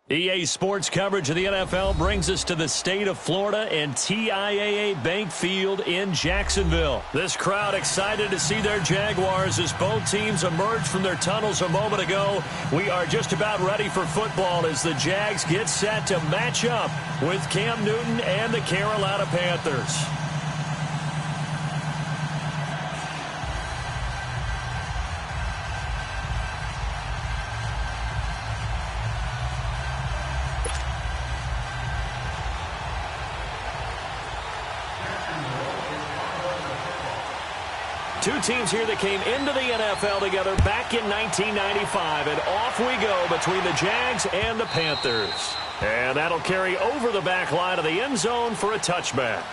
EA Sports coverage of the NFL brings us to the state of Florida and TIAA Bank Field in Jacksonville. This crowd excited to see their Jaguars as both teams emerge from their tunnels a moment ago. We are just about ready for football as the Jags get set to match up with Cam Newton and the Carolina Panthers. Two teams here that came into the NFL together back in 1995, and off we go between the Jags and the Panthers. And that'll carry over the back line of the end zone for a touchback.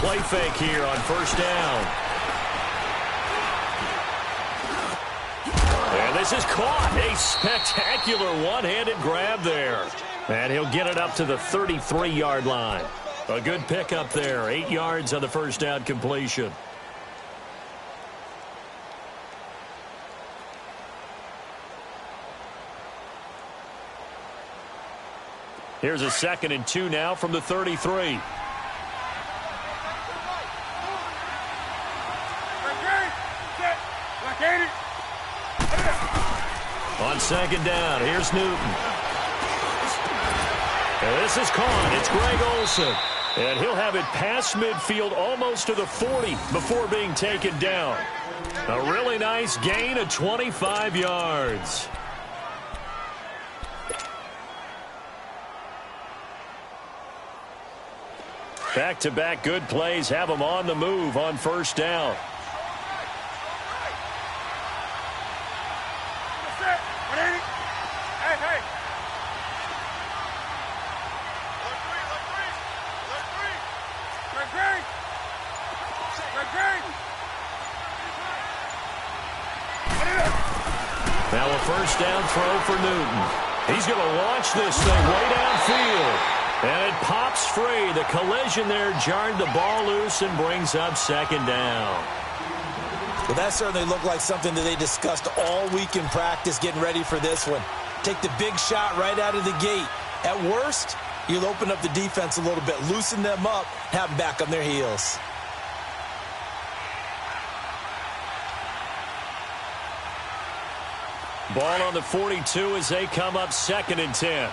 play fake here on first down. And this is caught. A spectacular one-handed grab there. And he'll get it up to the 33-yard line. A good pickup there. 8 yards on the first down completion. Here's a 2nd and 2 now from the 33. On 2nd down, here's Newton. And this is caught. It's Greg Olsen. And he'll have it past midfield almost to the 40 before being taken down. A really nice gain of 25 yards. Back-to-back good plays have them on the move on first down. Now a first down throw for Newton. He's going to launch this thing way downfield. And it pops free. The collision there jarred the ball loose and brings up 2nd down. Well, that certainly looked like something that they discussed all week in practice getting ready for this one. Take the big shot right out of the gate. At worst, you'll open up the defense a little bit, loosen them up, have them back on their heels. Ball on the 42 as they come up 2nd and 10.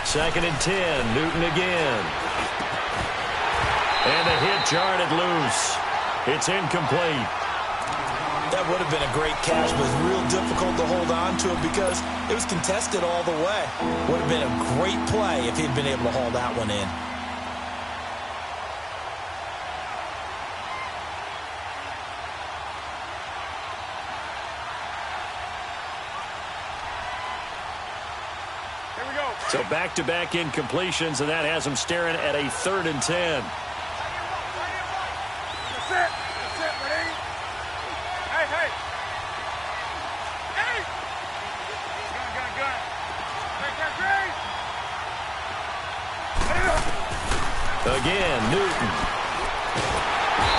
Second and 10, Newton again. And the hit jarred it loose. It's incomplete. That would have been a great catch, but it was real difficult to hold on to it because it was contested all the way. Would have been a great play if he'd been able to haul that one in. Here we go. So back-to-back incompletions, and that has him staring at a 3rd and 10. Again, Newton.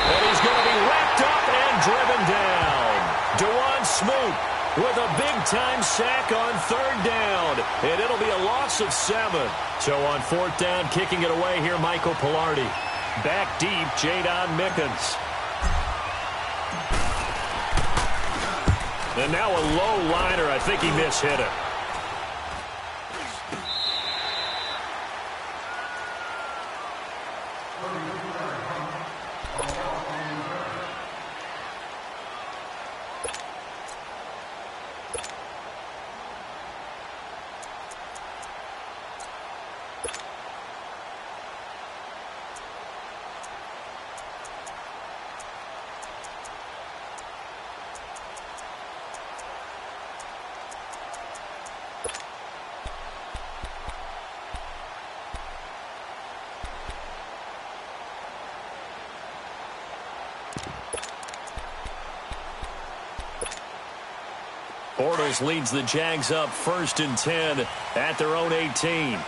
And he's going to be wrapped up and driven down. DeJuan Smoot with a big-time sack on 3rd down. And it'll be a loss of 7. So on 4th down, kicking it away here, Michael Pilardi. Back deep, Jadon Mickens. And now a low liner. I think he mishit it. Bortles leads the Jags up 1st and 10 at their own 18. 380.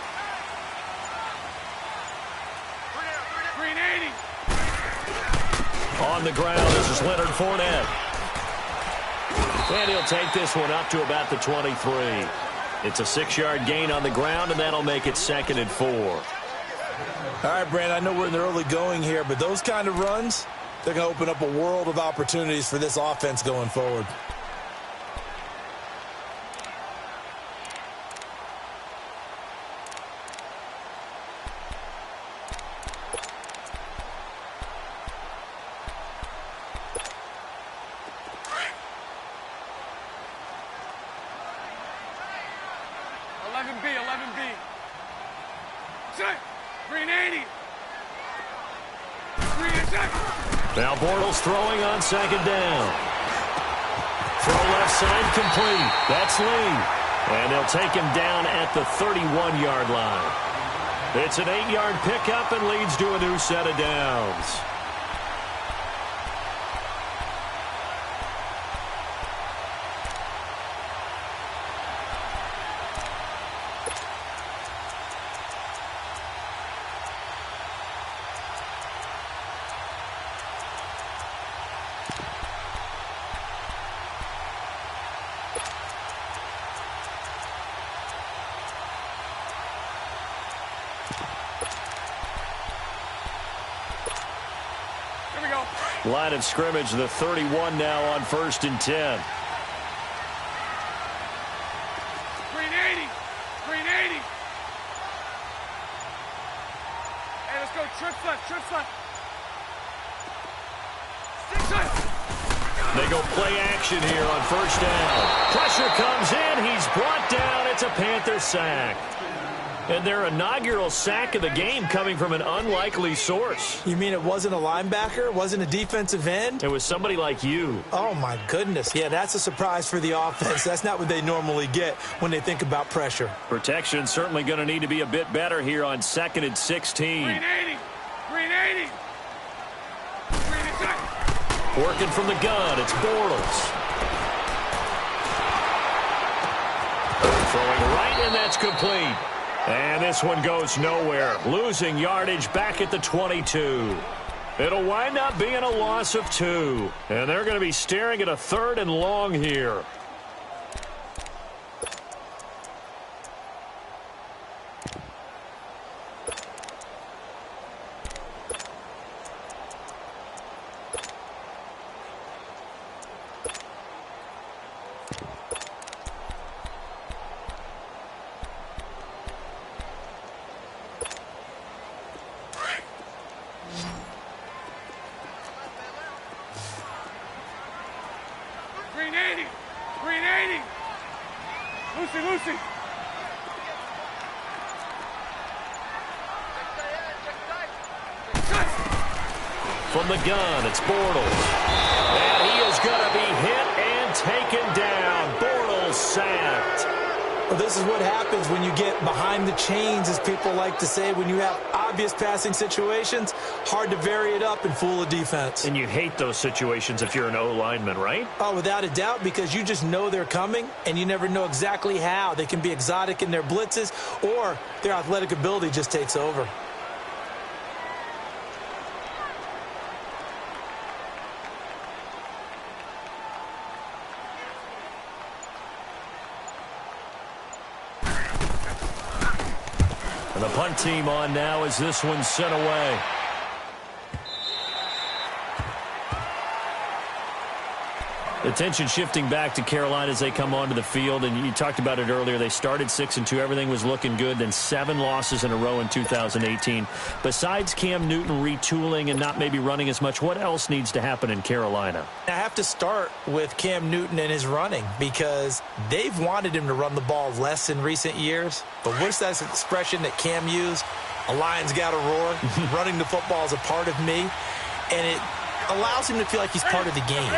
On the ground, this is Leonard Fournette. And he'll take this one up to about the 23. It's a 6-yard gain on the ground, and that'll make it 2nd and 4. All right, Brand, I know we're in the early going here, but those kind of runs, they're going to open up a world of opportunities for this offense going forward. Now Bortles throwing on second down. Throw left side complete. That's Lee. And they'll take him down at the 31-yard line. It's an 8-yard pickup and leads to a new set of downs. Line of scrimmage, the 31 now on 1st and 10. Green 80. Green 80. Hey, let's go. Trips left. Trips left. They go play action here on 1st down. Pressure comes in. He's brought down. It's a Panther sack. And their inaugural sack of the game coming from an unlikely source. You mean it wasn't a linebacker? It wasn't a defensive end? It was somebody like you. Oh, my goodness. Yeah, that's a surprise for the offense. That's not what they normally get when they think about pressure. Protection certainly going to need to be a bit better here on 2nd and 16. Green 80. Green 80. Green 80. Working from the gun, it's Bortles. Throwing right, and that's complete. And this one goes nowhere. Losing yardage back at the 22. It'll wind up being a loss of 2. And they're going to be staring at a 3rd and long here. Green 80. Green 80. Lucy. From the gun, it's Bortles. And he is going to be hit and taken down. Bortles sacked. Well, this is what happens when you get behind the chains, as people like to say. When you have obvious passing situations, hard to vary it up and fool a defense. And you hate those situations if you're an O-lineman, right? Oh, without a doubt, because you just know they're coming, and you never know exactly how. They can be exotic in their blitzes, or their athletic ability just takes over. And the punt team on now as this one's sent away. Attention shifting back to Carolina as they come onto the field, and you talked about it earlier. They started 6-2. Everything was looking good. Then 7 losses in a row in 2018. Besides Cam Newton retooling and not maybe running as much, what else needs to happen in Carolina? I have to start with Cam Newton and his running, because they've wanted him to run the ball less in recent years. But what's that expression that Cam used? A lion's got to roar. Running the football is a part of me, and it allows him to feel like he's part of the game.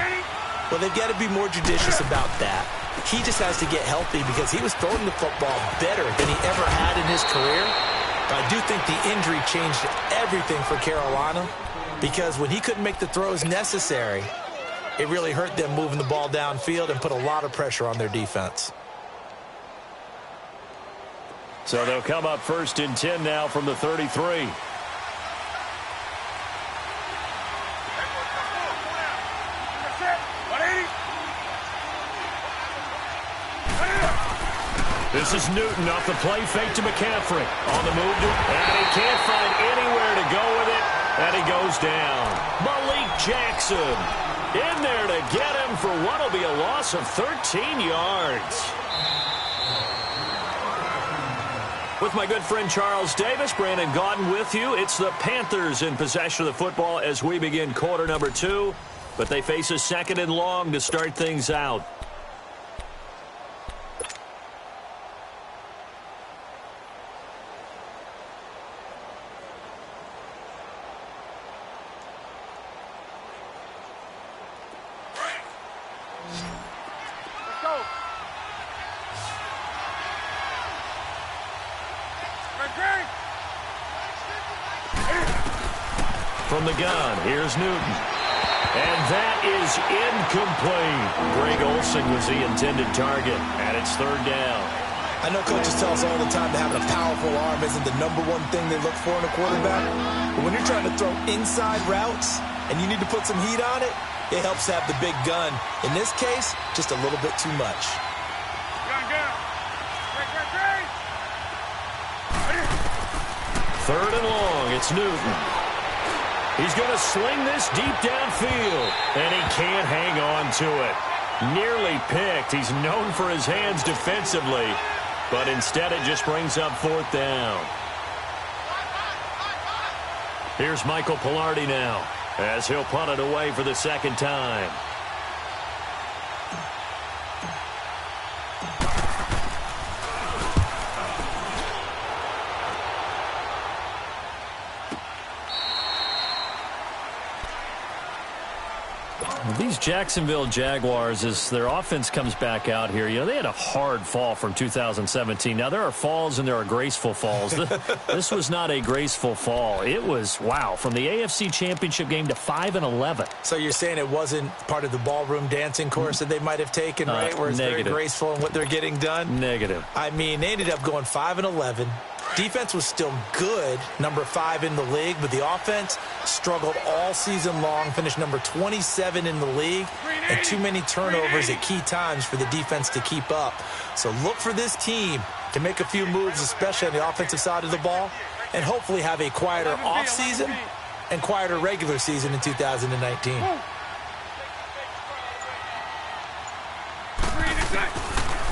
Well, they've got to be more judicious about that. He just has to get healthy, because he was throwing the football better than he ever had in his career. But I do think the injury changed everything for Carolina, because when he couldn't make the throws necessary, it really hurt them moving the ball downfield and put a lot of pressure on their defense. So they'll come up 1st and 10 now from the 33. This is Newton off the play fake to McCaffrey. On the move, and he can't find anywhere to go with it, and he goes down. Malik Jackson in there to get him for what will be a loss of 13 yards. With my good friend Charles Davis, Brandon Gaudin with you. It's the Panthers in possession of the football as we begin quarter number 2, but they face a 2nd and long to start things out. from the gun. Here's Newton. And that is incomplete. Greg Olsen was the intended target, and it's third down. I know coaches tell us all the time that having a powerful arm isn't the #1 thing they look for in a quarterback. But when you're trying to throw inside routes and you need to put some heat on it, it helps to have the big gun. In this case, just a little bit too much. Third and long, it's Newton. He's going to sling this deep downfield, and he can't hang on to it. Nearly picked. He's known for his hands defensively, but instead it just brings up fourth down. Here's Michael Pilardi now, as he'll punt it away for the second time. These Jacksonville Jaguars, as their offense comes back out here, they had a hard fall from 2017. Now, there are falls and there are graceful falls. This was not a graceful fall. It was, wow, from the AFC Championship game to 5-11. So you're saying it wasn't part of the ballroom dancing course that they might have taken, right? Where it's very graceful in what they're getting done? Negative. I mean, they ended up going 5-11. Defense was still good, number 5 in the league, but the offense struggled all season long, finished number 27 in the league, and too many turnovers at key times for the defense to keep up. So look for this team to make a few moves, especially on the offensive side of the ball, and hopefully have a quieter offseason and quieter regular season in 2019.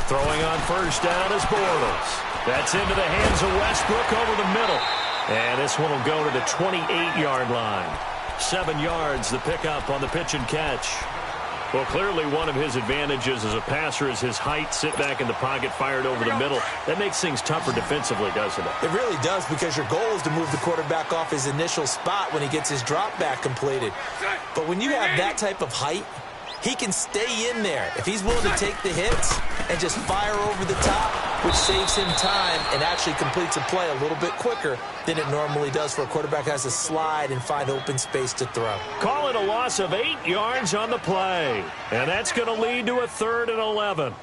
Throwing on first down is Bortles. That's into the hands of Westbrook over the middle. And this one will go to the 28-yard line. 7 yards, the pickup on the pitch and catch. Well, clearly one of his advantages as a passer is his height, sit back in the pocket, fired over the middle. That makes things tougher defensively, doesn't it? It really does, because your goal is to move the quarterback off his initial spot when he gets his drop back completed. But when you have that type of height, he can stay in there if he's willing to take the hits and just fire over the top, which saves him time and actually completes a play a little bit quicker than it normally does for a quarterback who has to slide and find open space to throw. Call it a loss of 8 yards on the play. And that's going to lead to a 3rd and 11.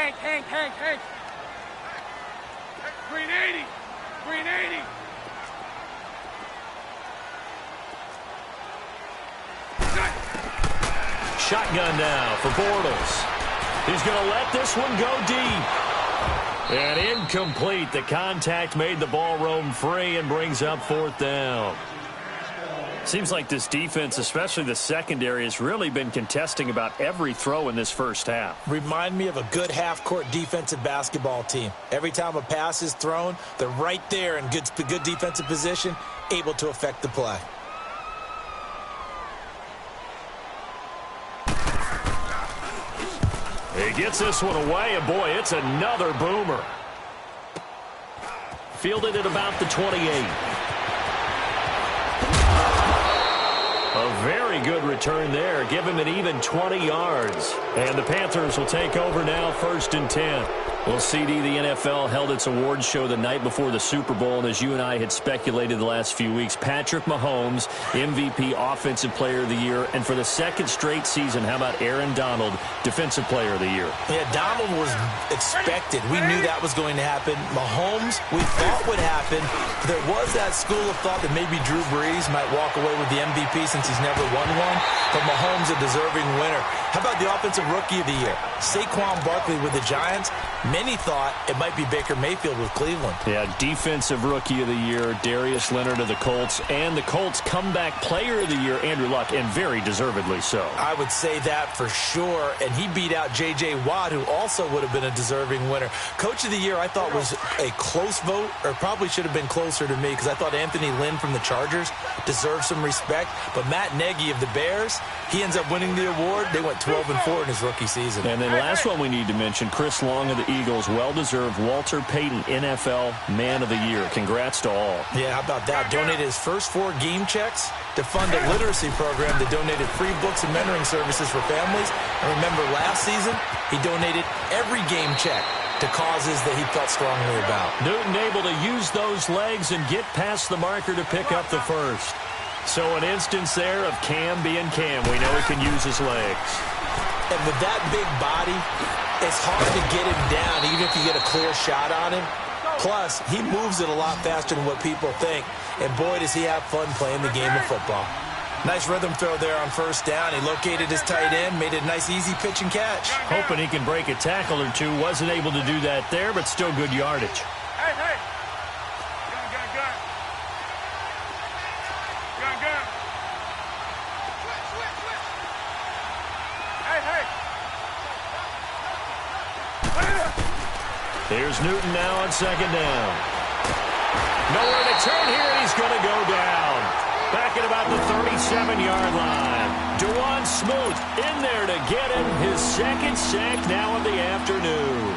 Hank. Green 80. Green 80. Shotgun now for Bortles. He's going to let this one go deep. And incomplete. The contact made the ball roam free and brings up 4th down. Seems like this defense, especially the secondary, has really been contesting about every throw in this first half. Remind me of a good half-court defensive basketball team. Every time a pass is thrown, they're right there in good defensive position, able to affect the play. He gets this one away, and boy, it's another boomer. Fielded at about the 28. A very good return there. Give him an even 20 yards. And the Panthers will take over now, 1st and 10. Well, CD, the NFL held its awards show the night before the Super Bowl, and as you and I had speculated the last few weeks, Patrick Mahomes, MVP, Offensive Player of the Year, and for the 2nd straight season, how about Aaron Donald, Defensive Player of the Year? Yeah, Donald was expected. We knew that was going to happen. Mahomes, we thought would happen. There was that school of thought that maybe Drew Brees might walk away with the MVP since he's never won one, but Mahomes a deserving winner. How about the Offensive Rookie of the Year? Saquon Barkley with the Giants. Many thought it might be Baker Mayfield with Cleveland. Yeah, Defensive Rookie of the Year, Darius Leonard of the Colts, and the Colts Comeback Player of the Year, Andrew Luck, and very deservedly so. I would say that for sure, and he beat out J.J. Watt, who also would have been a deserving winner. Coach of the Year, I thought, was a close vote, or probably should have been closer to me, because I thought Anthony Lynn from the Chargers deserved some respect, but Matt Nagy of the Bears, he ends up winning the award. They went 12-4 in his rookie season. And then last one we need to mention, Chris Long of the Eagles, well-deserved Walter Payton NFL Man of the Year. Congrats to all. Yeah, how about that? Donated his first 4 game checks to fund a literacy program that donated free books and mentoring services for families. And remember, last season, he donated every game check to causes that he felt strongly about. Newton able to use those legs and get past the marker to pick up the first. So an instance there of Cam being Cam. We know he can use his legs. And with that big body, it's hard to get him down, even if you get a clear shot on him. Plus, he moves it a lot faster than what people think. And boy, does he have fun playing the game of football. Nice rhythm throw there on first down. He located his tight end, made it a nice, easy pitch and catch. Hoping he can break a tackle or two. Wasn't able to do that there, but still good yardage. Hey, hey. Gun. Hey. Here's Newton now on second down. Nowhere to turn here, and he's going to go down. Back at about the 37-yard line. DeJuan Smoot in there to get him his second sack now of the afternoon.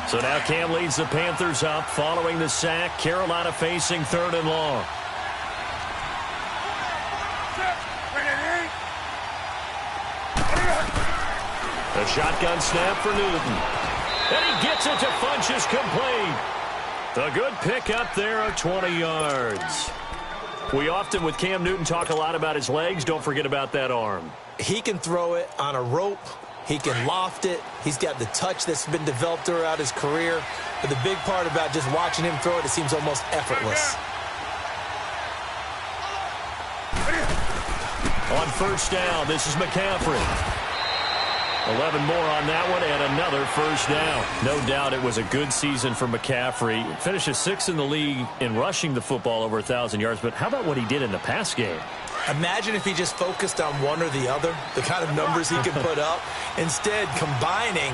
So now Cam leads the Panthers up following the sack. Carolina facing 3rd and long. A shotgun snap for Newton. And he gets it to Funchess complete. The good pick up there of 20 yards. We often, with Cam Newton, talk a lot about his legs. Don't forget about that arm. He can throw it on a rope. He can loft it. He's got the touch that's been developed throughout his career. But the big part about just watching him throw it seems almost effortless. On first down, this is McCaffrey. 11 more on that one and another first down. No doubt it was a good season for McCaffrey. Finishes 6th in the league in rushing the football over 1,000 yards. But how about what he did in the pass game? Imagine if he just focused on one or the other, the kind of numbers he could put up. Instead, combining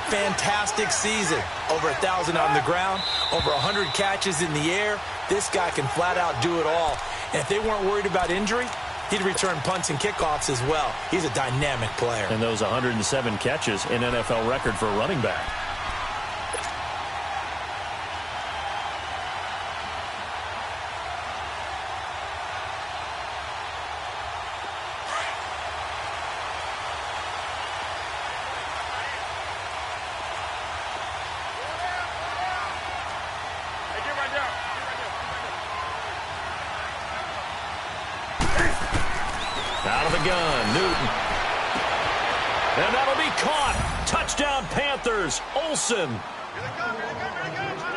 fantastic season. Over 1,000 on the ground, over 100 catches in the air. This guy can flat out do it all. And if they weren't worried about injury, he'd return punts and kickoffs as well. He's a dynamic player. And those 107 catches, an NFL record for a running back. Out of the gun, Newton. And that'll be caught. Touchdown, Panthers. Olsen.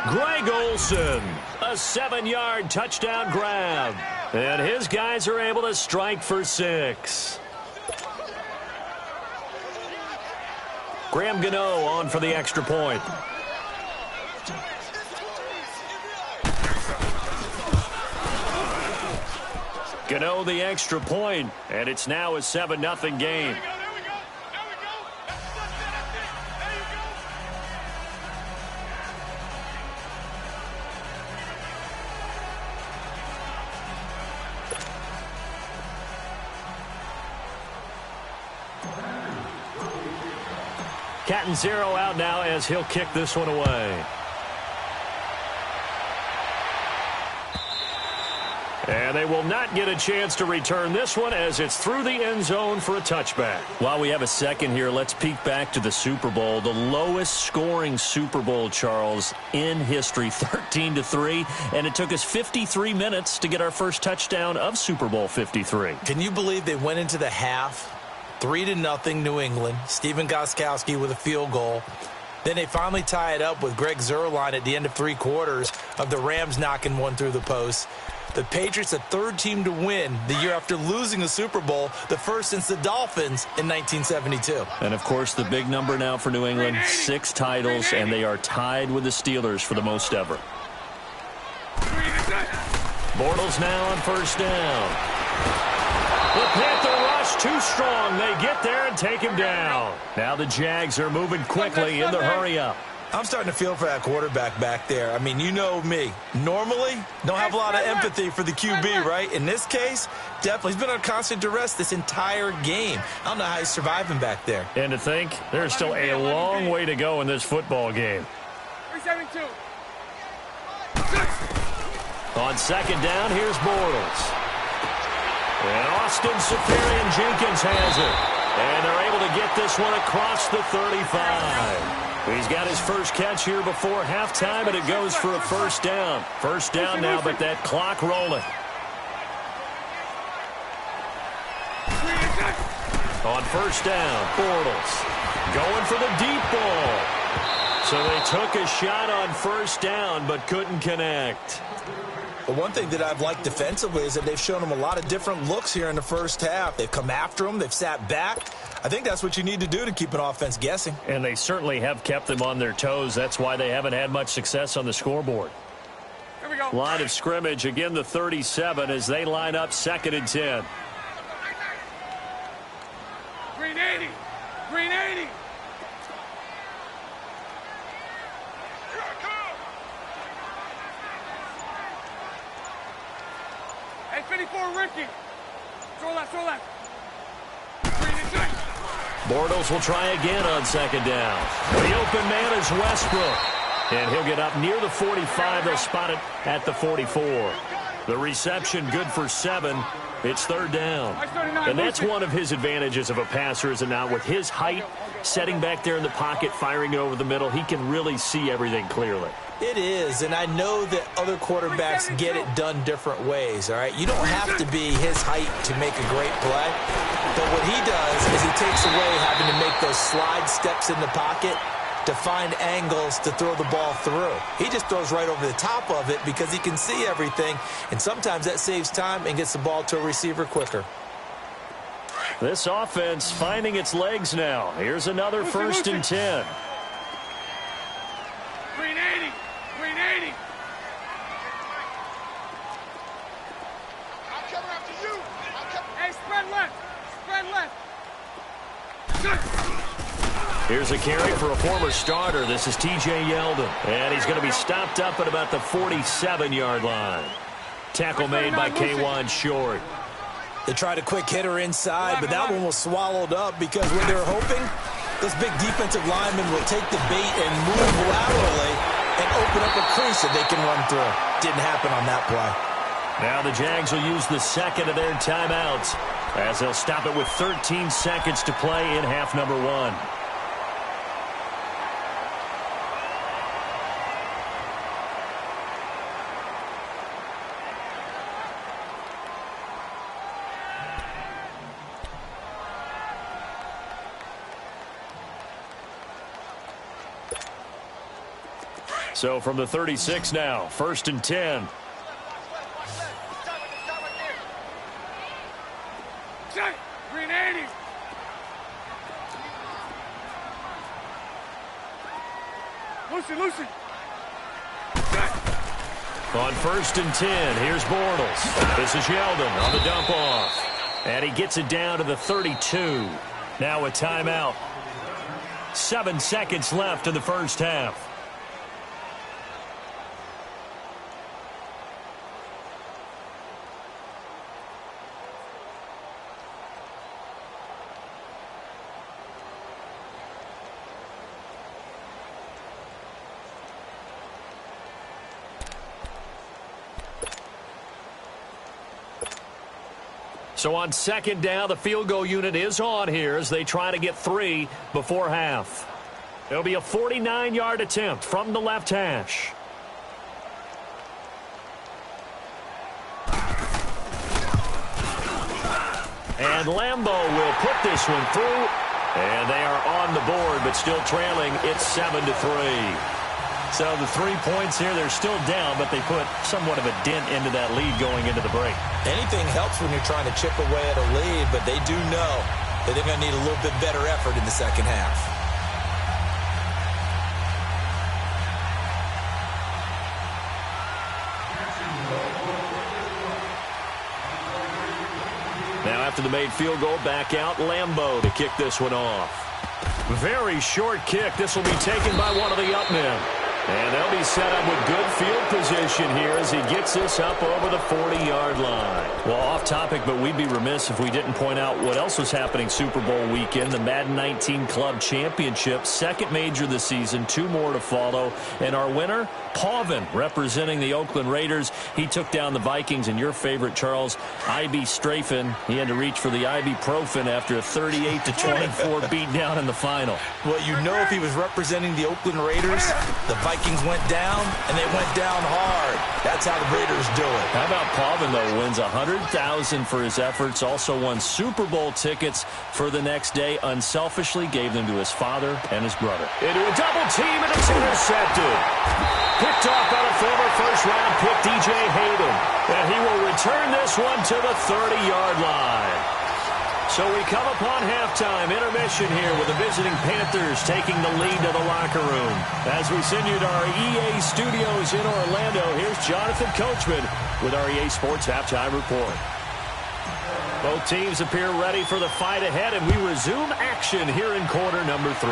Greg Olsen. A 7-yard touchdown grab. And his guys are able to strike for 6. Graham Gano on for the extra point. Gano the extra point, and it's now a 7-0 game. Catanzaro out now as he'll kick this one away. And they will not get a chance to return this one as it's through the end zone for a touchback. While we have a second here, let's peek back to the Super Bowl. The lowest scoring Super Bowl, Charles, in history, 13-3. And it took us 53 minutes to get our first touchdown of Super Bowl 53. Can you believe they went into the half 3-0 New England? Stephen Gostkowski with a field goal. Then they finally tie it up with Greg Zuerlein at the end of 3 quarters of the Rams knocking one through the post. The Patriots, the 3rd team to win the year after losing a Super Bowl, the first since the Dolphins in 1972. And, of course, the big number now for New England, 6 titles, and they are tied with the Steelers for the most ever. Bortles now on first down. The Panther rush too strong. They get there and take him down. Now the Jags are moving quickly in the hurry-up. I'm starting to feel for that quarterback back there. I mean, you know me. Normally, don't have a lot of empathy for the QB, right? In this case, definitely. He's been under constant duress this entire game. I don't know how he's surviving back there. And to think, there's still a long way to go in this football game. 372. On second down, here's Bortles. And Austin Seferian-Jenkins has it. And they're able to get this one across the 35. He's got his first catch here before halftime, and it goes for a first down. First down now, but that clock rolling. On first down, Bortles going for the deep ball. So they took a shot on first down, but couldn't connect. But one thing that I've liked defensively is that they've shown him a lot of different looks here in the first half. They've come after him. They've sat back. I think that's what you need to do to keep an offense guessing. And they certainly have kept them on their toes. That's why they haven't had much success on the scoreboard. Here we go. Line of scrimmage, again the 37 as they line up 2nd and 10. Green 80. Green 80. Hey, 54, Ricky. Throw left, throw left. Green inside. Bortles will try again on 2nd down. The open man is Westbrook. And he'll get up near the 45. They'll spot it at the 44. The reception good for 7. It's 3rd down. And that's one of his advantages of a passer, is it not? With his height, setting back there in the pocket, firing it over the middle, he can really see everything clearly. It is, and I know that other quarterbacks get it done different ways, all right? You don't have to be his height to make a great play, but what he does is he takes away having to make those slide steps in the pocket to find angles to throw the ball through. He just throws right over the top of it because he can see everything, and sometimes that saves time and gets the ball to a receiver quicker. This offense finding its legs now. Here's another 1st and 10. Green 80. Green 80. I'm coming after you. Hey, spread left. Spread left. Here's a carry for a former starter. This is T.J. Yeldon. And he's going to be stopped up at about the 47-yard line. Tackle made by K'Wan Short. They tried a quick hitter inside, but that one was swallowed up because when they were hoping, those big defensive linemen will take the bait and move laterally and open up a crease that they can run through. Didn't happen on that play. Now the Jags will use the 2nd of their timeouts as they'll stop it with 13 seconds to play in half number 1. So from the 36 now, 1st and 10. Green 80. Lucy. On 1st and 10, here's Bortles. This is Yeldon on the dump off. And he gets it down to the 32. Now a timeout. 7 seconds left in the first half. So on 2nd down, the field goal unit is on here as they try to get 3 before half. It'll be a 49-yard attempt from the left hash. And Lambeau will put this one through, And they are on the board, but still trailing. It's 7-3. So the 3 points here, they're still down, but they put somewhat of a dent into that lead going into the break. Anything helps when you're trying to chip away at a lead, but they do know that they're going to need a little bit better effort in the second half. Now after the made field goal, back out Lambeau to kick this one off. Very short kick. This will be taken by one of the up men. And they'll be set up with good field position here as he gets this up over the 40-yard line. Well, off topic, but we'd be remiss if we didn't point out what else was happening Super Bowl weekend. The Madden 19 Club Championship, second major this season, 2 more to follow. And our winner, Pauvin, representing the Oakland Raiders. He took down the Vikings, and your favorite, Charles, I.B. Strafen. He had to reach for the ibuprofen after a 38-24 beatdown in the final. Well, you know if he was representing the Oakland Raiders, the Vikings went down, and they went down hard. That's how the Raiders do it. How about Pauvin, though, wins $100,000 for his efforts, also won Super Bowl tickets for the next day, unselfishly gave them to his father and his brother. Into a double team, and it's intercepted. Picked off by the former first-round pick, DJ Hayden. And he will return this one to the 30-yard line. So we come upon halftime, intermission here with the visiting Panthers taking the lead to the locker room. As we send you to our EA studios in Orlando, here's Jonathan Coachman with our EA Sports Halftime Report. Both teams appear ready for the fight ahead, and we resume action here in quarter number 3.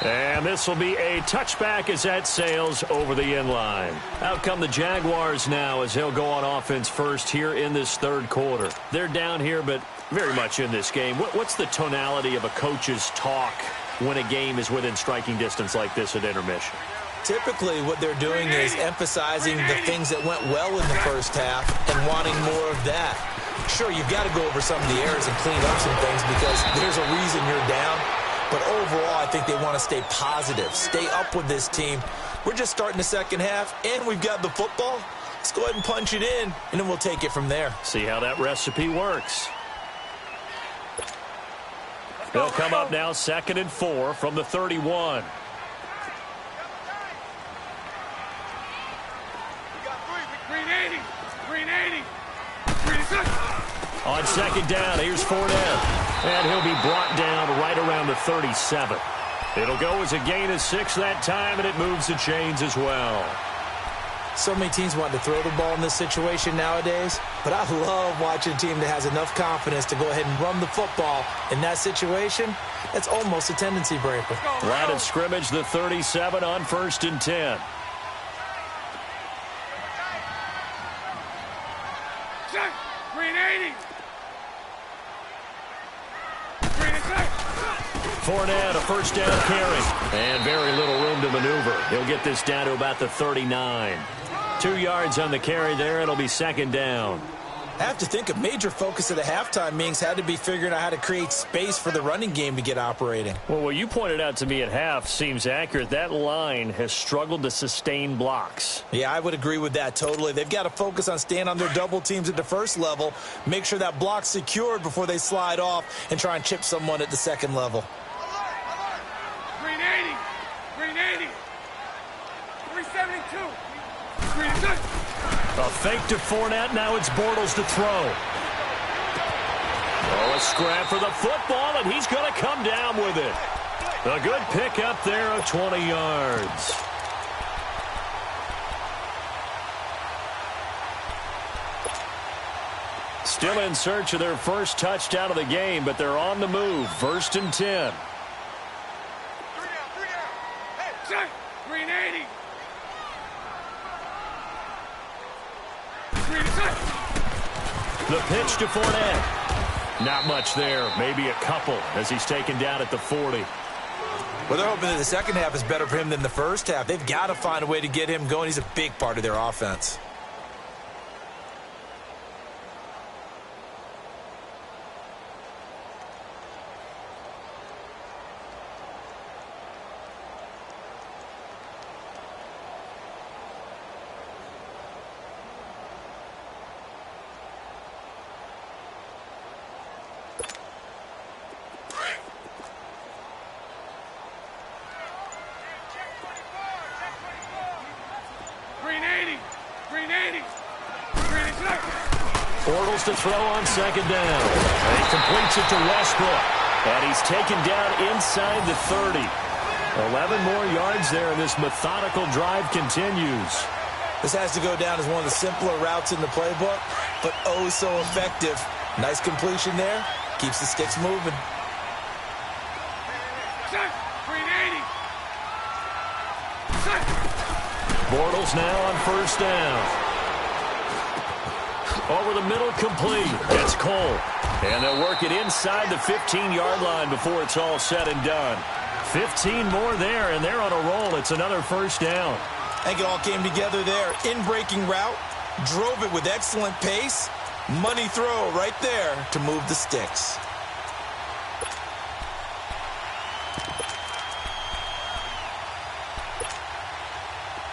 And this will be a touchback as that sails over the end line. Out come the Jaguars now as they'll go on offense first here in this third quarter. They're down here, but very much in this game. What's the tonality of a coach's talk when a game is within striking distance like this at intermission? Typically, what they're doing is emphasizing the things that went well in the first half and wanting more of that. Sure, you've got to go over some of the errors and clean up some things because there's a reason you're down. But overall, I think they want to stay positive, stay up with this team. We're just starting the second half, and we've got the football. Let's go ahead and punch it in, and then we'll take it from there. See how that recipe works. They'll come up now 2nd and 4 from the 31. On second down, here's Fournette. And he'll be brought down right around the 37. It'll go as a gain of 6 that time, and it moves the chains as well. So many teams want to throw the ball in this situation nowadays, but I love watching a team that has enough confidence to go ahead and run the football. In that situation, that's almost a tendency breaker. Line of scrimmage, the 37 on 1st and 10. Fournette, a first down carry. And very little room to maneuver. He'll get this down to about the 39. 2 yards on the carry there. It'll be 2nd down. I have to think a major focus of the halftime meetings had to be figuring out how to create space for the running game to get operating. Well, what you pointed out to me at half seems accurate. That line has struggled to sustain blocks. Yeah, I would agree with that totally. They've got to focus on staying on their double teams at the first level, make sure that block's secured before they slide off and try and chip someone at the second level. 380, 372, 372. A fake to Fournette. Now it's Bortles to throw. Oh, a scrap for the football, and he's going to come down with it. A good pick up there of 20 yards. Still in search of their first touchdown of the game, but they're on the move. 1st and 10. 380. The pitch to Fournette. Not much there. Maybe a couple as he's taken down at the 40. Well, they're hoping that the second half is better for him than the first half. They've got to find a way to get him going. He's a big part of their offense. Screen 80. Screen it. Bortles to throw on second down. And he completes it to Westbrook. And he's taken down inside the 30. 11 more yards there, and this methodical drive continues. This has to go down as one of the simpler routes in the playbook, but oh so effective. Nice completion there. Keeps the sticks moving. Set. Screen 80. Set. Bortles now on first down. Over the middle, complete. It's Cole. And they'll work it inside the 15-yard line before it's all said and done. 15 more there, and they're on a roll. It's another first down. I think it all came together there. In-breaking route, drove it with excellent pace. Money throw right there to move the sticks.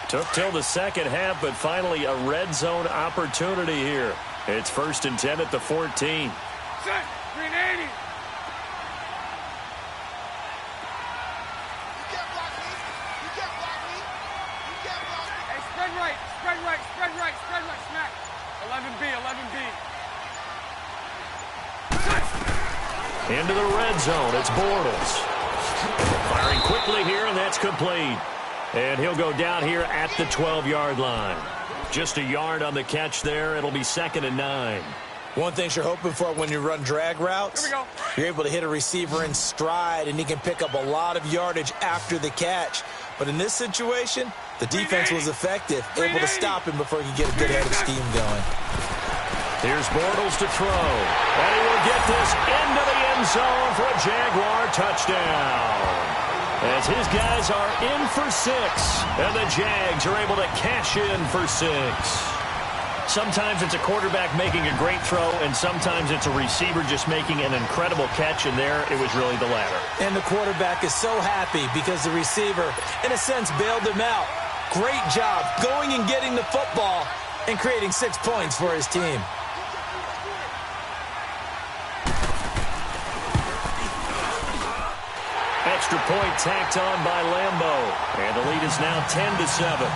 Took till the second half, but finally a red zone opportunity here. It's 1st and 10 at the 14. Set. Screen 80. Hey, spread right. Spread right. Spread right. Spread right. Smack. 11B. 11B. Set. Into the red zone. It's Bortles. Firing quickly here, and that's complete. And he'll go down here at the 12-yard line. Just a yard on the catch there. It'll be 2nd and 9. One thing you're hoping for when you run drag routes, Here we go. you're able to hit a receiver in stride, and he can pick up a lot of yardage after the catch. But in this situation, the defense was effective, able to stop him before he could get a good head of steam going. Here's Bortles to throw. And he will get this into the end zone for a Jaguar touchdown. As his guys are in for 6, and the Jags are able to cash in for 6. Sometimes it's a quarterback making a great throw, and sometimes it's a receiver just making an incredible catch, and there it was really the latter. And the quarterback is so happy because the receiver, in a sense, bailed him out. Great job going and getting the football and creating 6 points for his team. Extra point tacked on by Lambeau. And the lead is now 10-7.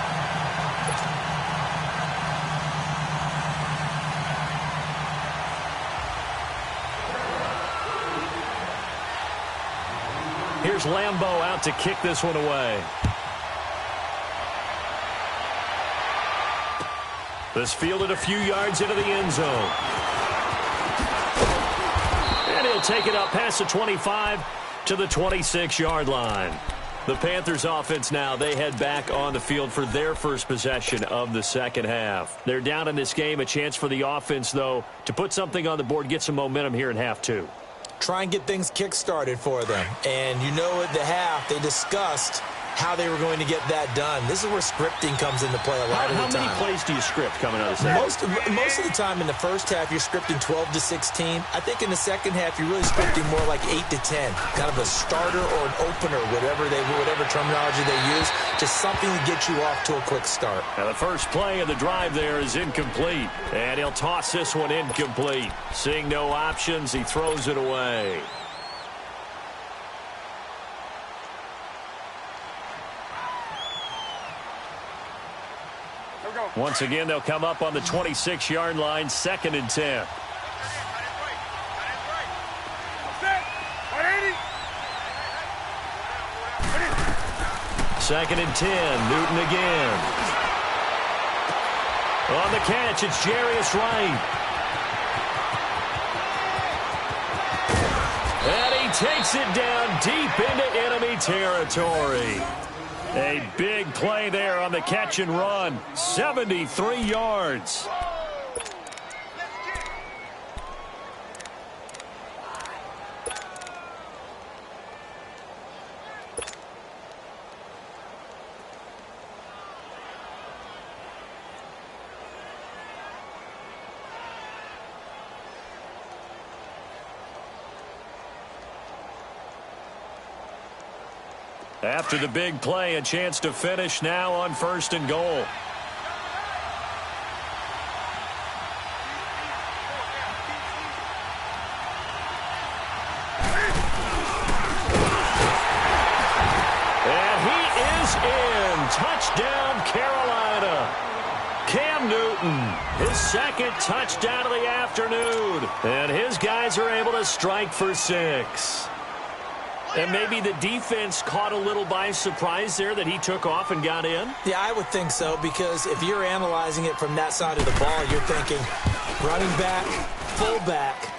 Here's Lambeau out to kick this one away. This fielded a few yards into the end zone. And he'll take it up past the 25 to the 26-yard line. The Panthers offense now, they head back on the field for their first possession of the second half. They're down in this game. A chance for the offense, though, to put something on the board, get some momentum here in half 2. Try and get things kick-started for them. And you know at the half, they discussed how they were going to get that done. This is where scripting comes into play a lot of the time. How many plays do you script coming out of the second? Most of the time in the first half, you're scripting 12 to 16. I think in the second half, you're really scripting more like 8 to 10. Kind of a starter or an opener, whatever terminology they use. Just something to get you off to a quick start. Now the first play of the drive there is incomplete. And he'll toss this one incomplete. Seeing no options, he throws it away. Once again, they'll come up on the 26-yard line, 2nd and 10. Second and 10, Newton again. On the catch, it's Jarius Wright. And he takes it down deep into enemy territory. A big play there on the catch and run. 73 yards. After the big play, a chance to finish now on 1st and goal. And he is in. Touchdown, Carolina. Cam Newton His second touchdown of the afternoon. And his guys are able to strike for 6. And maybe the defense caught a little by surprise there that he took off and got in? Yeah, I would think so, because if you're analyzing it from that side of the ball, you're thinking running back, fullback.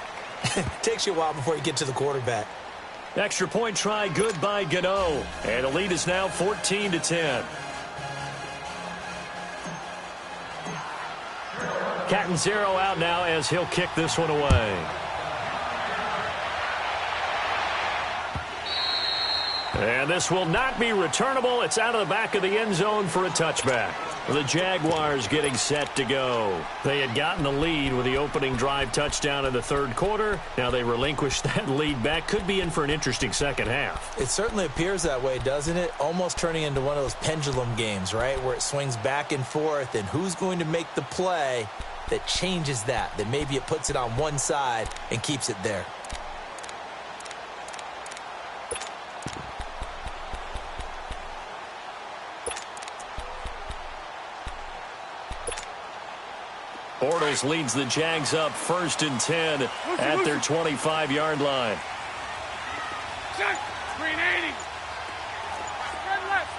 Takes you a while before you get to the quarterback. Extra point try good by Gano. And the lead is now 14-10. Catanzaro out now as he'll kick this one away. And this will not be returnable. It's out of the back of the end zone for a touchback. The Jaguars getting set to go. They had gotten the lead with the opening drive touchdown in the third quarter. Now they relinquished that lead back. Could be in for an interesting second half. It certainly appears that way, doesn't it? Almost turning into one of those pendulum games, right? Where it swings back and forth, and who's going to make the play that changes that maybe it puts it on one side and keeps it there. Bortles leads the Jags up 1st and 10 at their 25-yard line. Check. Green 80. Spread left.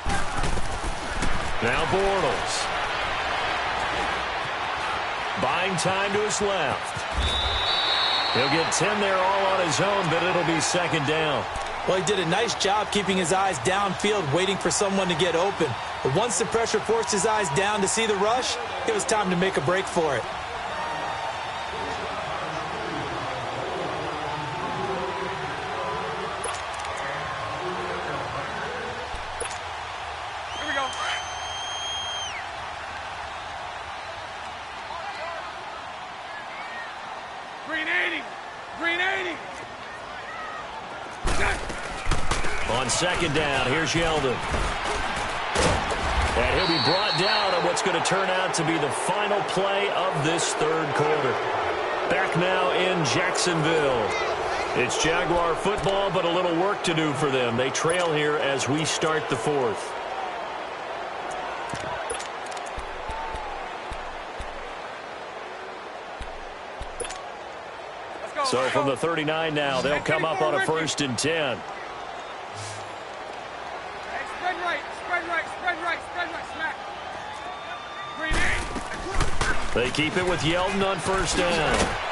Now Bortles. Buying time to his left. He'll get 10 there all on his own, but it'll be second down. Well, he did a nice job keeping his eyes downfield, waiting for someone to get open. But once the pressure forced his eyes down to see the rush, it was time to make a break for it. Here we go. Green 80. Green 80. Check. On second down, here's Yeldon. And he'll be brought down on what's going to turn out to be the final play of this third quarter. Back now in Jacksonville. It's Jaguar football, but a little work to do for them. They trail here as we start the fourth. Let's go. So from the 39 now, they'll come up on a 1st and 10. Spread right, spread right, spread right, spread right, smack. Green 8. They keep it with Yeldon on 1st down.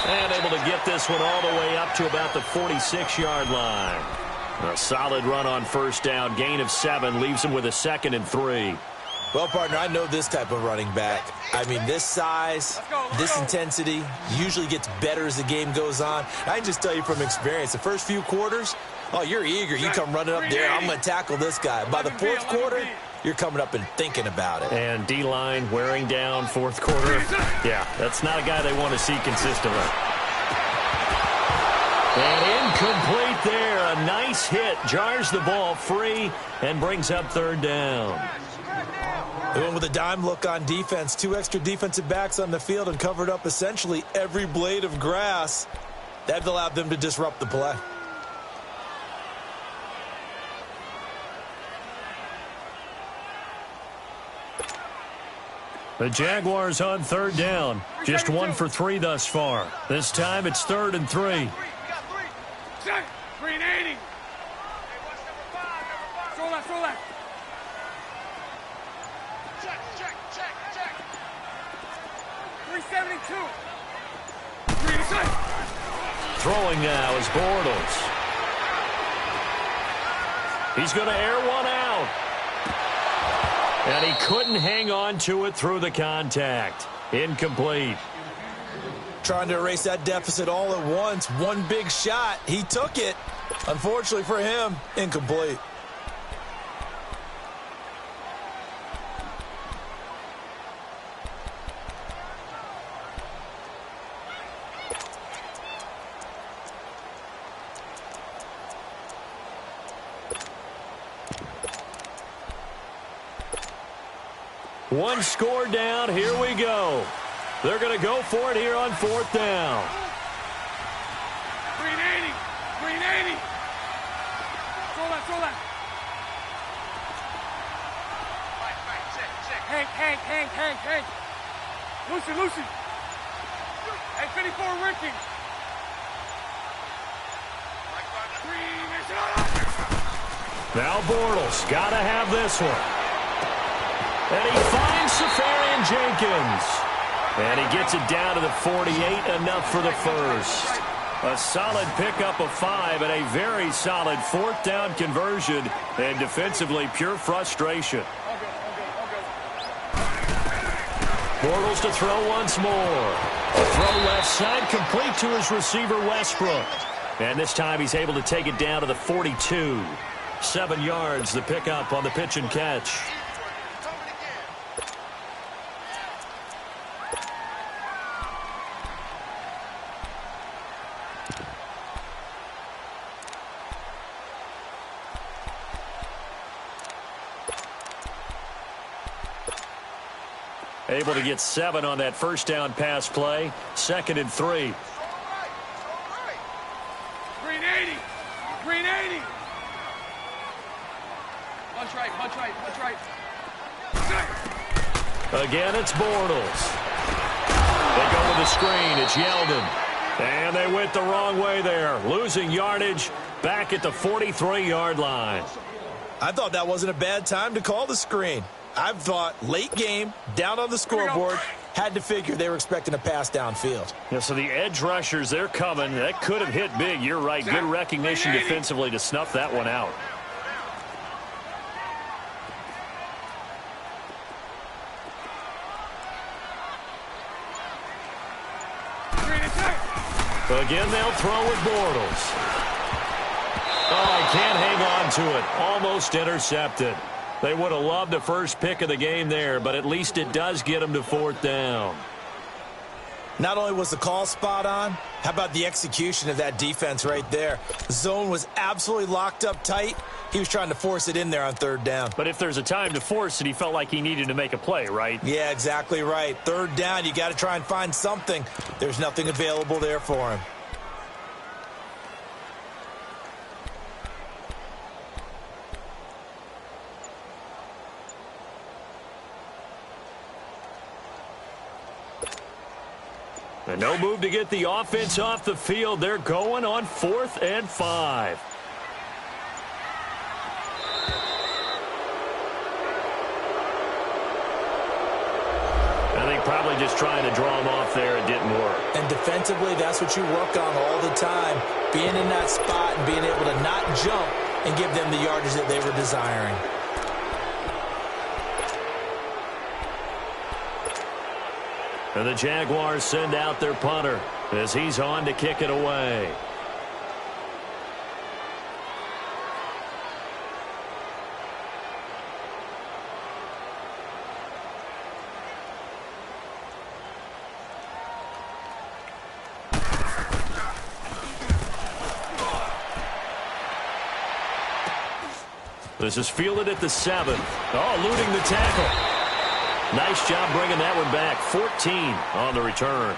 And able to get this one all the way up to about the 46-yard line. A solid run on 1st down. Gain of 7 leaves him with a 2nd and 3. Well, partner, I know this type of running back. I mean, this size, this intensity usually gets better as the game goes on. I can just tell you from experience, the first few quarters, oh, you're eager. You come running up there. I'm going to tackle this guy. By the fourth quarter, you're coming up and thinking about it. And D-line wearing down fourth quarter. Yeah, that's not a guy they want to see consistently. And incomplete there. A nice hit. Jars the ball free and brings up 3rd down. They went with a dime look on defense. 2 extra defensive backs on the field and covered up essentially every blade of grass. That allowed them to disrupt the play. The Jaguars on 3rd down. Just 1 for 3 thus far. This time it's 3rd and 3. Check. Green 80. Throw left, throw left. Check, check, check, check. 372. Green check. Throwing now is Bortles. He's going to air one out. And he couldn't hang on to it through the contact. Incomplete. Trying to erase that deficit all at once. One big shot. He took it. Unfortunately for him, incomplete. One score down. Here we go. They're going to go for it here on 4th down. Green 80. Green 80. Throw left, throw left. Hank. Lucy. Hey, 54, Ricky. Now Bortles got to have this one. And he finds Safarian Jenkins. And he gets it down to the 48, enough for the first. A solid pickup of 5 and a very solid fourth down conversion. And defensively, pure frustration. Bortles to throw once more. A throw left side, complete to his receiver, Westbrook. And this time he's able to take it down to the 42. 7 yards, the pickup on the pitch and catch. Able to get 7 on that first down pass play. 2nd and 3. Green 80. Punch right. Again, it's Bortles. They go to the screen. It's Yeldon. And they went the wrong way there. Losing yardage back at the 43-yard line. I thought that wasn't a bad time to call the screen. I thought late game, down on the scoreboard, had to figure they were expecting a pass downfield. Yeah, so the edge rushers, they're coming. That could have hit big. You're right. Good recognition defensively to snuff that one out. Again, they'll throw with Bortles. Oh, he can't hang on to it. Almost intercepted. They would have loved the first pick of the game there, but at least it does get them to 4th down. Not only was the call spot on, how about the execution of that defense right there? The zone was absolutely locked up tight. He was trying to force it in there on 3rd down. But if there's a time to force it, he felt like he needed to make a play, right? Yeah, exactly right. 3rd down, you got to try and find something. There's nothing available there for him. And no move to get the offense off the field. They're going on 4th and 5. I think probably just trying to draw him off there. It didn't work. And defensively, that's what you work on all the time. Being in that spot and being able to not jump and give them the yardage that they were desiring. And the Jaguars send out their punter as he's on to kick it away. This is fielded at the 7. Oh, eluding the tackle. Nice job bringing that one back. 14 on the return.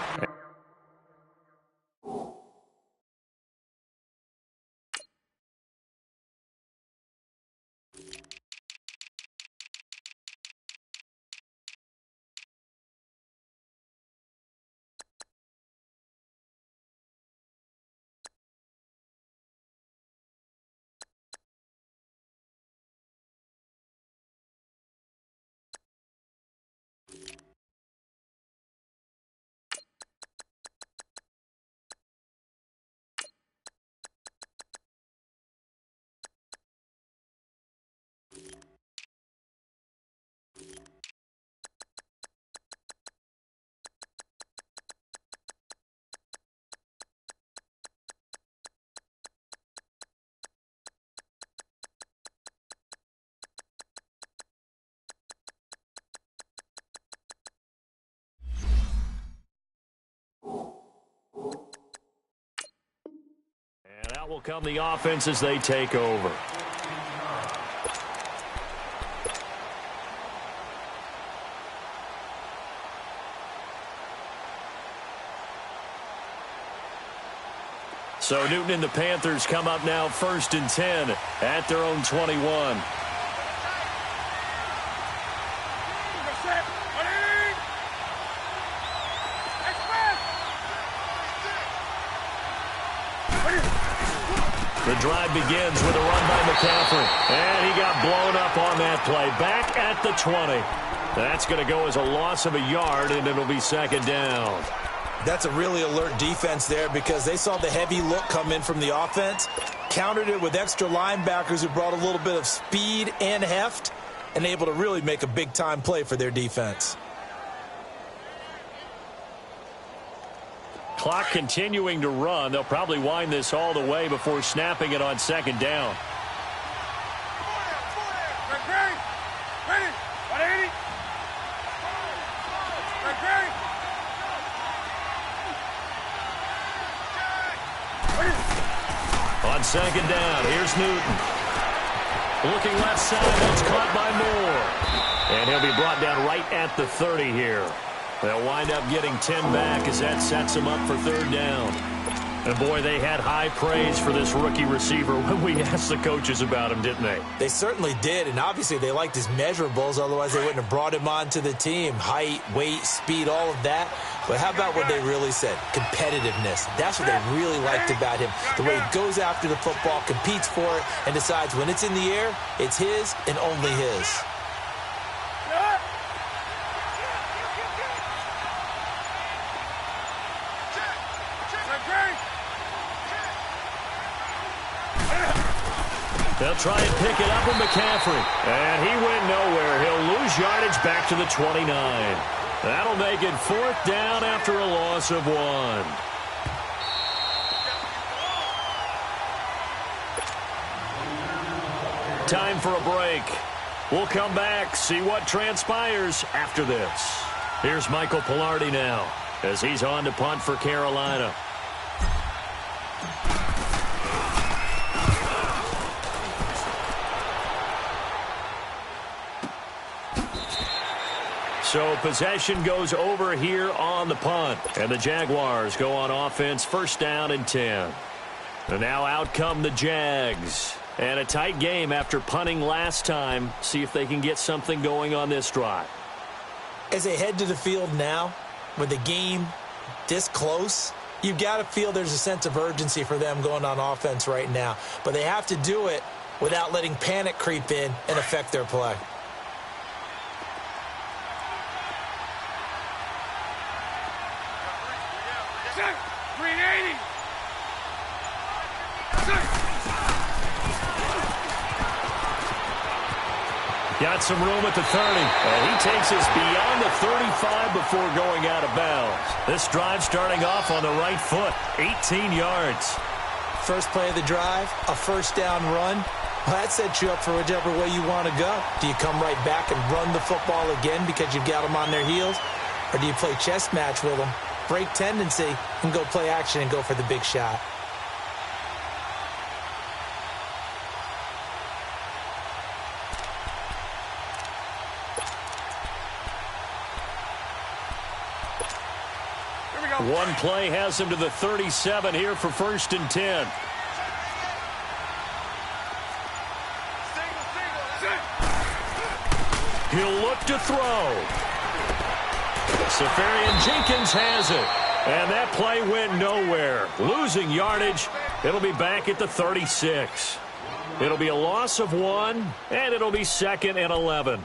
And out will come the offense as they take over. So Newton and the Panthers come up now 1st and 10 at their own 21. The drive begins with a run by McCaffrey. And he got blown up on that play. Back at the 20. That's going to go as a loss of a yard, and it'll be second down. That's a really alert defense there because they saw the heavy look come in from the offense, countered it with extra linebackers who brought a little bit of speed and heft, and able to really make a big-time play for their defense. Clock continuing to run. They'll probably wind this all the way before snapping it on second down. On second down, here's Newton. Looking left side, that's caught by Moore. And he'll be brought down right at the 30 here. They'll wind up getting 10 back as that sets them up for third down. And, boy, they had high praise for this rookie receiver when we asked the coaches about him, didn't they? They certainly did, and obviously they liked his measurables. Otherwise, they wouldn't have brought him onto the team. Height, weight, speed, all of that. But how about what they really said? Competitiveness. That's what they really liked about him. The way he goes after the football, competes for it, and decides when it's in the air, it's his and only his. They'll try and pick it up with McCaffrey. And he went nowhere. He'll lose yardage back to the 29. That'll make it fourth down after a loss of 1. Time for a break. We'll come back, see what transpires after this. Here's Michael Pilardi now as he's on to punt for Carolina. So possession goes over here on the punt. And the Jaguars go on offense, first down and 10. And now out come the Jags. And a tight game after punting last time. See if they can get something going on this drive. As they head to the field now, with the game this close, you've got to feel there's a sense of urgency for them going on offense right now. But they have to do it without letting panic creep in and affect their play. Got some room at the 30. And he takes us beyond the 35 before going out of bounds. This drive starting off on the right foot. 18 yards. First play of the drive, a first down run. Well, that sets you up for whichever way you want to go. Do you come right back and run the football again because you've got them on their heels? Or do you play chess match with them, break tendency, and go play action and go for the big shot? One play has him to the 37 here for first and 10. He'll look to throw. Safarian Jenkins has it. And that play went nowhere. Losing yardage. It'll be back at the 36. It'll be a loss of 1, and it'll be second and 11.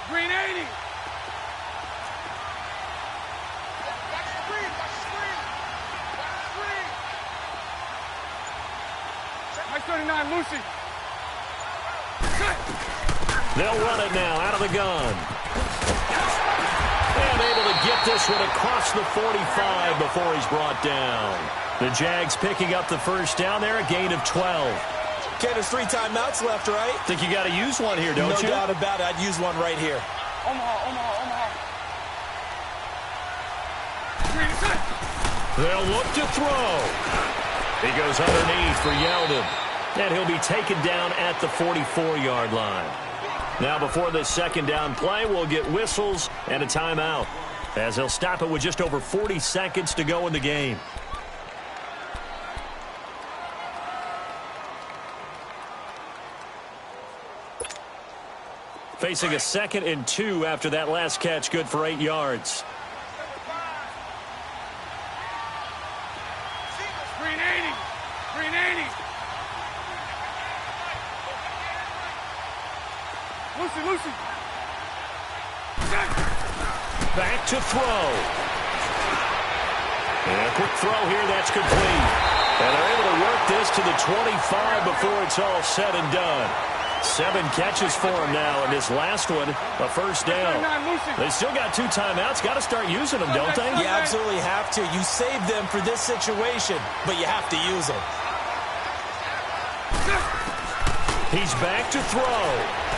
Green 80. Nice 39, Lucy. They'll run it now out of the gun. And able to get this one across the 45 before he's brought down. The Jags picking up the first down there, a gain of 12. Okay, there's 3 timeouts left, right? Think you got to use one here, don't you? No doubt about it. I'd use one right here. Omaha. They'll look to throw. He goes underneath for Yeldon. And he'll be taken down at the 44-yard line. Now, before this second down play, we'll get whistles and a timeout, as they'll stop it with just over 40 seconds to go in the game. Facing a 2nd and 2 after that last catch, good for 8 yards. Green 80. Green 80. Lucy. Back to throw. And a quick throw here, that's complete. And they're able to work this to the 25 before it's all said and done. 7 catches for him now, and this last one, a first down. They still got 2 timeouts. Got to start using them, don't they? You absolutely have to. You save them for this situation, but you have to use them. He's back to throw.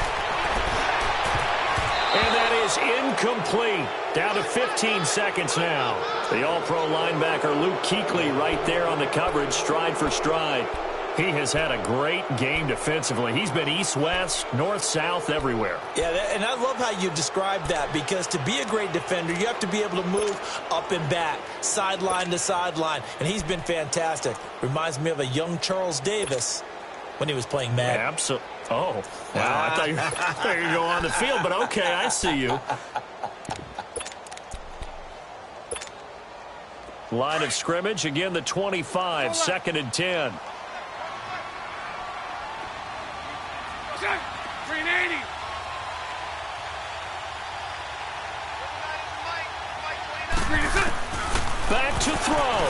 And that is incomplete. Down to 15 seconds now. The all-pro linebacker Luke Kuechly right there on the coverage, stride for stride. He has had a great game defensively. He's been east-west, north-south, everywhere. Yeah, and I love how you described that, because to be a great defender, you have to be able to move up and back, sideline to sideline, and he's been fantastic. Reminds me of a young Charles Davis when he was playing Madden. Absolutely. Oh, wow. I thought you were going to go on the field, but okay, I see you. Line of scrimmage, again, the 25, 2nd and 10. Green 80. Back to throw.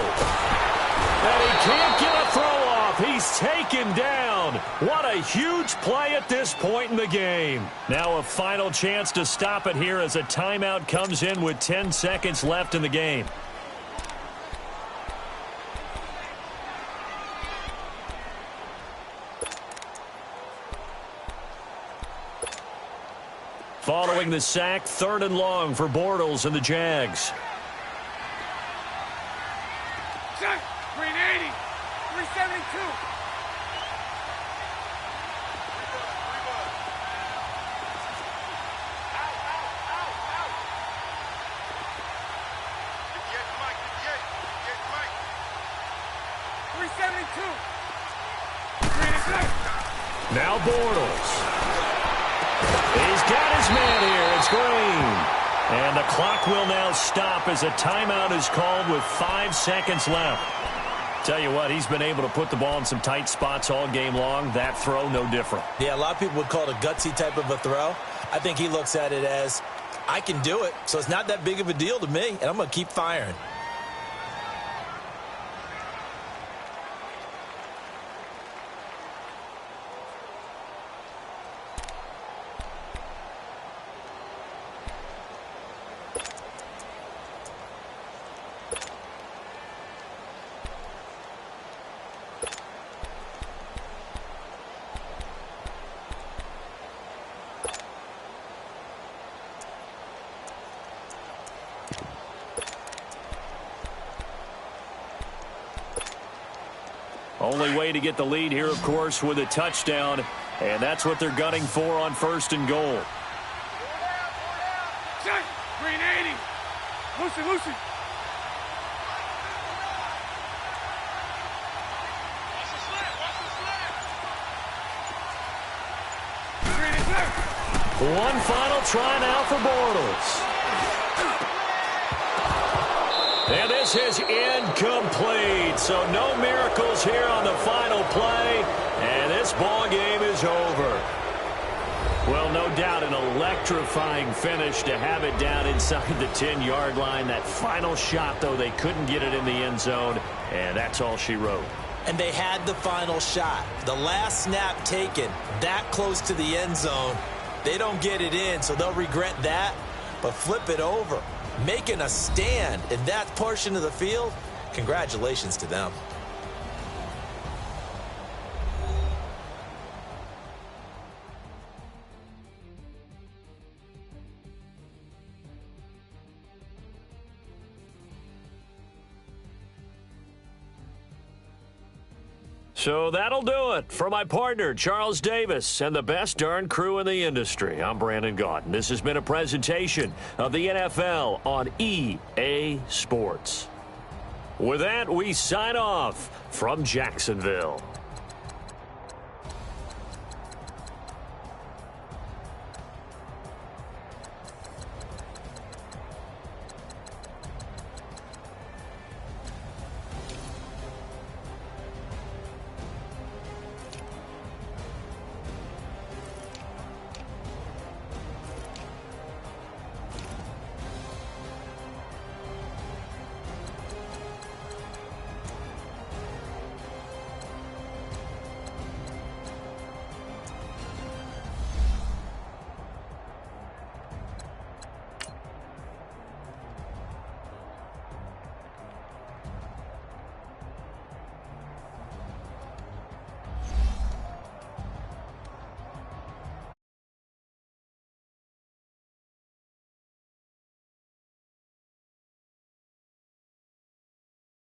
And he can't get a throw off. He's taken down. What a huge play at this point in the game. Now a final chance to stop it here as a timeout comes in with 10 seconds left in the game. Following the sack, 3rd and long for Bortles and the Jags. Green 80. 372. Now Bortles. He's got his man here. It's Green. And the clock will now stop as a timeout is called with 5 seconds left. Tell you what, he's been able to put the ball in some tight spots all game long. That throw, no different. Yeah, a lot of people would call it a gutsy type of a throw. I think he looks at it as, I can do it, so it's not that big of a deal to me, and I'm going to keep firing. Only way to get the lead here, of course, with a touchdown. And that's what they're gunning for on 1st and goal. Green 80. Lucy. One final try now for Bortles. And this is incomplete. So no miracles here on the final play. And this ball game is over. Well, no doubt an electrifying finish to have it down inside the 10-yard line. That final shot, though, they couldn't get it in the end zone. And that's all she wrote. And they had the final shot. The last snap taken that close to the end zone. They don't get it in, so they'll regret that. But flip it over. Making a stand in that portion of the field, congratulations to them. So that'll do it. For my partner, Charles Davis, and the best darn crew in the industry, I'm Brandon Gaudin. This has been a presentation of the NFL on EA Sports. With that, we sign off from Jacksonville.